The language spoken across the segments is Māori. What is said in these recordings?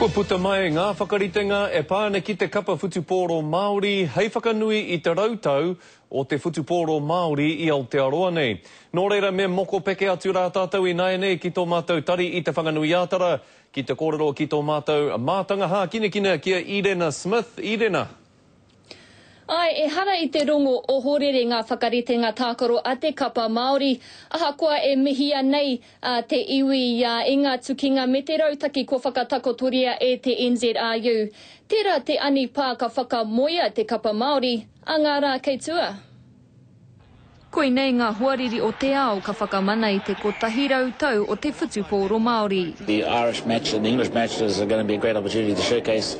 Ko puta mai ngā whakaritenga e pāne ki te kapa whutupōro Māori hei whakanui i te rautau o te whutupōro Māori i Aotearoa nei. Nō reira me moko peke atu rā tātou i nai nei ki tō mātou tari i te whanganui ātara, ki te kōrero ki tō mātou mātanga hā kina kia Irena Smith. Irena. Ai, e hara i te rongo o horere ngā whakaritenga tākaro a te kapa Māori. Ahakoa e mihia nei te iwi i ngā tukinga me te rautaki ko whakatakotoria e te NZRU. Tērā te ani pā ka whakamoia te kapa Māori, a ngā rā kei tua. Koinei ngā huariri o te ao ka whakamana i te kotahi rautau o te whutupōro Māori. The Irish match and the English match is going to be a great opportunity to showcase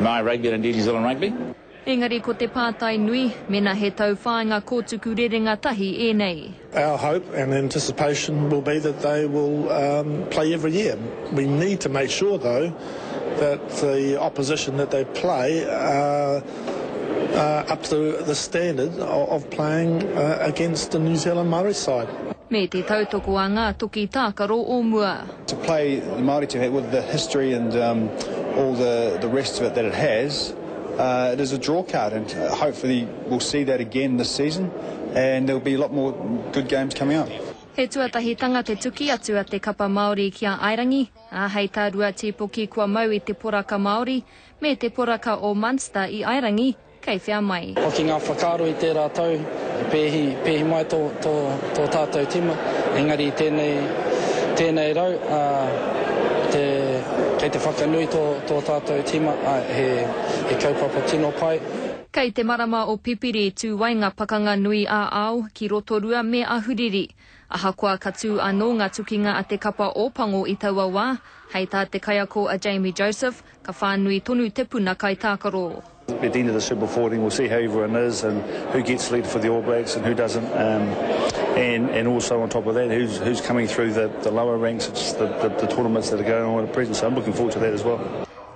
Māori rugby and indeed New Zealand rugby. Engari ko te pātai nui, mena he tau whāinga kōtuku rerenga tahi e nei. Our hope and anticipation will be that they will play every year. We need to make sure, though, that the opposition that they play are up to the standard of playing against the New Zealand Māori side. Me te tautoko a ngā toki tākaro o mua. To play the Māori team with the history and all the rest of it that it has, it is a draw card, and hopefully we'll see that again this season, and there'll be a lot more good games coming up. He tuatahitanga te tuki atu a te kapa Māori kia Airangi, a hei tārua te poki kua mau i te poraka Māori, me te poraka o Munster i Airangi, kei whia mai. Hoki ngā whakaaro i tērā tau, pehi mai tō tātou tima, engari tēnei rau, kei te whakanui tō tātou tima, he kaupapa tino pai. Kei te marama o pipiri tū wainga pakanga nui a ao ki Rotorua me Ahuriri. Ahakoa ka tū anō ngā tukinga a te kapa o Pango i taua wā, hei tā te kaiako a Jamie Joseph, ka whānui tonu te puna kai tākaro. At the end of the Super 14, we'll see how everyone is and who gets selected for the All Blacks and who doesn't. And also on top of that, who's coming through the lower ranks, it's the tournaments that are going on at present. So I'm looking forward to that as well.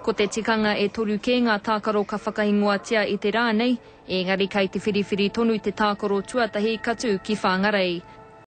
Ko te tikanga e toru ke ngā tākaro ka whakahingoatia i te rā nei, engari kei te whiriwhiri tonu te tākaro tuatahi katu ki whāngarei.